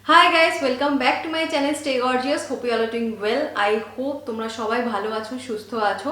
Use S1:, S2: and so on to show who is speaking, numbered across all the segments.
S1: Hi guys, welcome back to my channel Stay Gorgeous. Hope you all are doing well. I hope তোমরা সবাই ভালো আছো, সুস্থ আছো।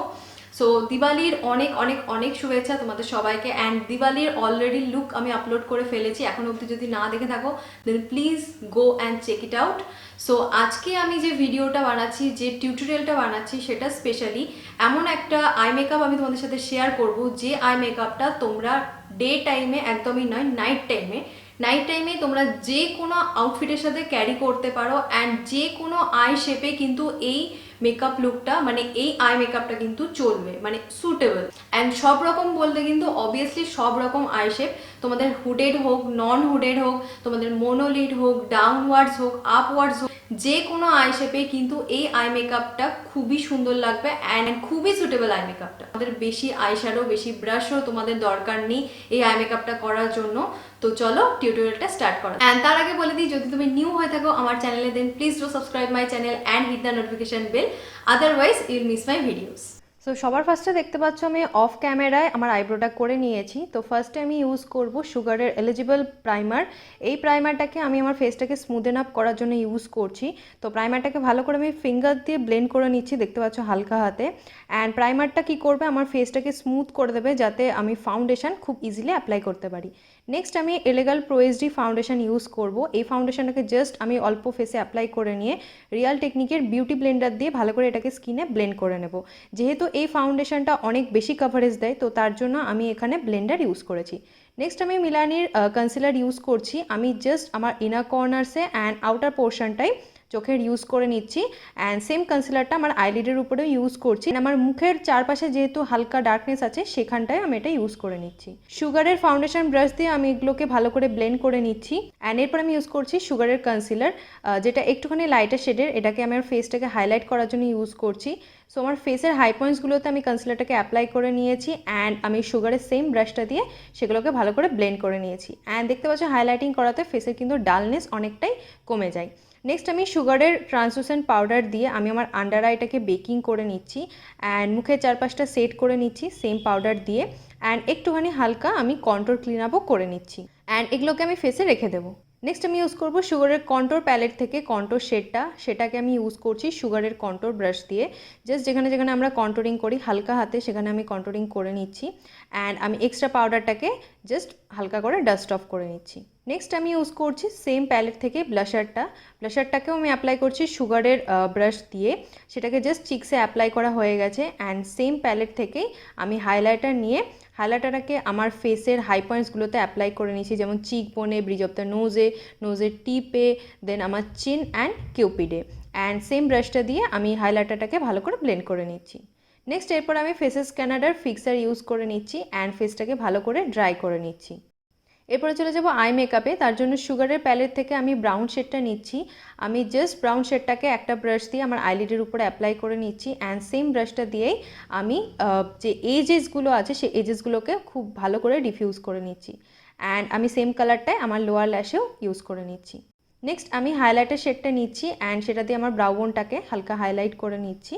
S1: সো দিওয়ালির অনেক অনেক অনেক শুভেচ্ছা তোমাদের সবাইকে। অ্যান্ড দিওয়ালির অলরেডি লুক আমি আপলোড করে ফেলেছি, এখন অবধি যদি না দেখে থাকো then please go and check it out. So আজকে আমি যে ভিডিওটা বানাচ্ছি, যে টিউটোরিয়ালটা বানাচ্ছি, সেটা স্পেশালি এমন একটা আই মেকআপ আমি তোমাদের সাথে শেয়ার করব, যে আই মেকআপটা তোমরা ডে টাইমে একদমই নয়, নাইট টাইমে তোমরা যে কোনো আউটফিটের সাথে ক্যারি করতে পারো। অ্যান্ড যে কোনো আই শেপে কিন্তু এই মেকআপ লুকটা, মানে এই আই মেকআপটা কিন্তু চলবে, মানে সুটেবল। অ্যান্ড সব রকম বলতে কিন্তু অবভিয়াসলি সব রকম আই শেপ, তোমাদের হুডেড হোক, নন হুডেড হোক, তোমাদের মোনোলিড হোক, ডাউনওয়ার্ডস হোক, আপওয়ার্ডস হোক, যে কোনো আই শেপে কিন্তু এই আই মেকআপটা খুবই সুন্দর লাগবে অ্যান্ড খুবই সুটেবল আই মেকআপটা। আমাদের বেশি আই শ্যাডো, বেশি ব্রাশও তোমাদের দরকার নেই এই আই মেকআপটা করার জন্য। তো চলো টিউটোরিয়ালটা স্টার্ট করো। অ্যান্ড তার আগে বলে দিই, যদি তুমি নিউ হয়ে থাকো আমার চ্যানেলে then please do subscribe my channel and hit the notification bell, otherwise you'll miss my videos. So সবার ফার্স্টে দেখতে পাচ্ছ আমি অফ ক্যামেরায় আমার আইব্রোটা করে নিয়েছি। তো ফার্স্টে আমি ইউজ করব সুগারের এলিজিবল প্রাইমার। এই প্রাইমারটাকে আমি আমার ফেসটাকে স্মুদেন আপ করার জন্য ইউজ করছি। তো প্রাইমারটাকে ভালো করে আমি ফিঙ্গার দিয়ে ব্লেন্ড করে নিচ্ছি, দেখতে পাচ্ছ হালকা হাতে। অ্যান্ড প্রাইমারটা কী করবে, আমার ফেসটাকে স্মুথ করে দেবে, যাতে আমি ফাউন্ডেশন খুব ইজিলি অ্যাপ্লাই করতে পারি। নেক্সট আমি এলেগাল প্রো এইচডি ফাউন্ডেশন ইউজ করব। এই ফাউন্ডেশনটাকে জাস্ট আমি অল্প ফেসে অ্যাপ্লাই করে নিয়ে রিয়াল টেকনিকের বিউটি ব্লেন্ডার দিয়ে ভালো করে এটাকে স্কিনে ব্লেন্ড করে নেব। যেহেতু এই ফাউন্ডেশনটা অনেক বেশি কভারেজ দেয়, তো তার জন্য আমি এখানে ব্লেন্ডার ইউজ করেছি। নেক্সট আমি মিলানির কনসিলার ইউজ করছি। আমি জাস্ট আমার ইনার কর্নার্সে অ্যান্ড আউটার পোর্শনটাই চোখের ইউজ করে নিচ্ছি। অ্যান্ড সেম কনসিলারটা আমার আইলিডের উপরেও ইউজ করছি। আমার মুখের চারপাশে যেহেতু হালকা ডার্কনেস আছে, সেখানটায় আমি এটা ইউজ করে নিচ্ছি। সুগারের ফাউন্ডেশন ব্রাশ দিয়ে আমি এগুলোকে ভালো করে ব্লেন্ড করে নিচ্ছি। অ্যান্ড এরপর আমি ইউজ করছি সুগারের কনসিলার, যেটা একটুখানি লাইটার শেডের। এটাকে আমার ফেসটাকে হাইলাইট করার জন্য ইউজ করছি। সো আমার ফেসের হাই পয়েন্টসগুলোতে আমি কনসিলারটাকে অ্যাপ্লাই করে নিয়েছি অ্যান্ড আমি সুগারের সেম ব্রাশটা দিয়ে সেগুলোকে ভালো করে ব্লেন্ড করে নিয়েছি। অ্যান্ড দেখতে পাচ্ছ হাইলাইটিং করাতে ফেসের কিন্তু ডালনেস অনেকটাই কমে যায়। নেক্সট আমি সুগারের ট্রান্সলুসেন্ট পাউডার দিয়ে আমি আমার আন্ডার আইটাকে বেকিং করে নিচ্ছি অ্যান্ড মুখের চারপাশটা সেট করে নিচ্ছি সেম পাউডার দিয়ে। অ্যান্ড একটুখানি হালকা আমি কন্ট্রোর ক্লিন আপও করে নিচ্ছি অ্যান্ড এগুলোকে আমি ফেসে রেখে দেবো। নেক্সট আমি ইউজ করবো সুগারের কন্ট্রোর প্যালেট থেকে কন্ট্রোর শেডটা, সেটাকে আমি ইউজ করছি সুগারের কন্ট্রোর ব্রাশ দিয়ে। জাস্ট যেখানে যেখানে আমরা কন্ট্রোরিং করি হালকা হাতে, সেখানে আমি কন্ট্রোরিং করে নিচ্ছি অ্যান্ড আমি এক্সট্রা পাউডারটাকে জাস্ট হালকা করে ডাস্ট অফ করে নিচ্ছি। নেক্সট আমি ইউজ করছি সেম প্যালেট থেকে ব্লাশারটাকেও আমি অ্যাপ্লাই করছি সুগারের ব্রাশ দিয়ে। সেটাকে জাস্ট চিক্সে অ্যাপ্লাই করা হয়ে গেছে অ্যান্ড সেম প্যালেট থেকেই আমি হাইলাইটার নিয়ে হাইলাইটারটাকে আমার ফেসের হাই পয়েন্টসগুলোতে অ্যাপ্লাই করে নিয়েছি, যেমন চিক বোনে, ব্রিজ অফ দ্য নোজের টিপে, দেন আমার চিন অ্যান্ড কিউপিডে। অ্যান্ড সেম ব্রাশটা দিয়ে আমি হাইলাইটারটাকে ভালো করে ব্লেন্ড করে নিচ্ছি। নেক্সট এরপর আমি ফেসেস ক্যানাডার ফিক্সার ইউজ করে নিচ্ছি অ্যান্ড ফেসটাকে ভালো করে ড্রাই করে নিচ্ছি। এরপরে চলে যাব আই মেকআপে। তার জন্য সুগারের প্যালেট থেকে আমি ব্রাউন শেডটা নিচ্ছি। আমি জাস্ট ব্রাউন শেডটাকে একটা ব্রাশ দিয়ে আমার আইলিডের উপরে অ্যাপ্লাই করে নিচ্ছি অ্যান্ড সেম ব্রাশটা দিয়েই আমি যে এজেসগুলো আছে সেই এজেসগুলোকে খুব ভালো করে ডিফিউজ করে নিচ্ছি অ্যান্ড আমি সেম কালারটাই আমার লোয়ার ল্যাশেও ইউজ করে নিচ্ছি। নেক্সট আমি হাইলাইটার শেডটা নিচ্ছি অ্যান্ড সেটা দিয়ে আমার ব্রাউ বোনটাকে হালকা হাইলাইট করে নিচ্ছি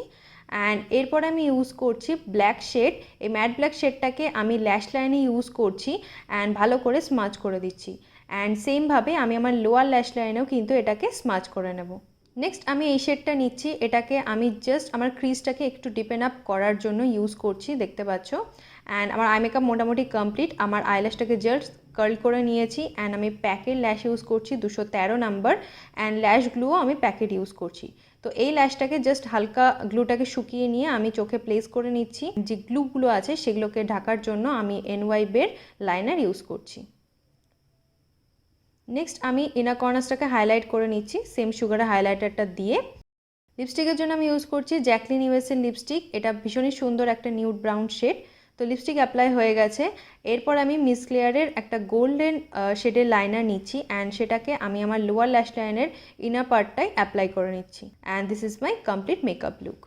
S1: অ্যান্ড এরপর আমি ইউজ করছি ব্ল্যাক শেড। এই ম্যাট ব্ল্যাক শেডটাকে আমি ল্যাশ লাইনে ইউজ করছি অ্যান্ড ভালো করে স্মাচ করে দিচ্ছি অ্যান্ড সেমভাবে আমি আমার লোয়ার ল্যাশ লাইনেও কিন্তু এটাকে স্মাচ করে নেব। নেক্সট আমি এই শেডটা নিচ্ছি, এটাকে আমি জাস্ট আমার ক্রিজটাকে একটু ডিপেন আপ করার জন্য ইউজ করছি, দেখতে পাচ্ছ। অ্যান্ড আমার আই মেকআপ মোটামুটি কমপ্লিট। আমার আইল্যাশটাকে জাস্ট কার্ল করে নিয়েছি অ্যান্ড আমি প্যাকেট ল্যাশ ইউজ করছি 213 নাম্বার অ্যান্ড ল্যাশ গ্লুও আমি প্যাকেট ইউজ করছি। তো এই ল্যাশটাকে জাস্ট হালকা গ্লুটাকে শুকিয়ে নিয়ে আমি চোখে প্লেস করে নিচ্ছি। যে গ্লুগুলো আছে সেগুলোকে ঢাকার জন্য আমি nybae লাইনার ইউজ করছি। নেক্সট আমি ইনার কর্নার্সটাকে হাইলাইট করে নিচ্ছি সেম সুগারের হাইলাইটারটা দিয়ে। লিপস্টিকের জন্য আমি ইউজ করছি জ্যাকলিন ইউএসের লিপস্টিক। এটা ভীষণই সুন্দর একটা নিউড ব্রাউন শেড। তো লিপস্টিক অ্যাপ্লাই হয়ে গেছে। এরপর আমি মিস ক্লেয়ারের একটা গোল্ডেন শেডের লাইনার নিচ্ছি অ্যান্ড সেটাকে আমি আমার লোয়ার ল্যাশ লাইনের ইনার পার্টটাই অ্যাপ্লাই করে নিচ্ছি and this is my complete makeup look.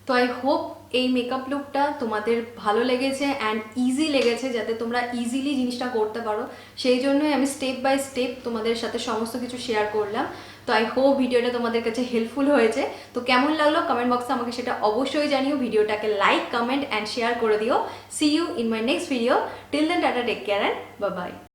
S1: তো আই হোপ এই মেকআপ লুকটা তোমাদের ভালো লেগেছে অ্যান্ড ইজি লেগেছে, যাতে তোমরা ইজিলি জিনিসটা করতে পারো। সেই জন্যই আমি স্টেপ বাই স্টেপ তোমাদের সাথে সমস্ত কিছু শেয়ার করলাম। তো আই হোপ ভিডিওটা তোমাদের কাছে হেল্পফুল হয়েছে। তো কেমন লাগলো কমেন্ট বক্সে আমাকে সেটা অবশ্যই জানিও। ভিডিওটাকে লাইক, কমেন্ট অ্যান্ড শেয়ার করে দিও। See you in my next video. Till then tata, take care and bye by.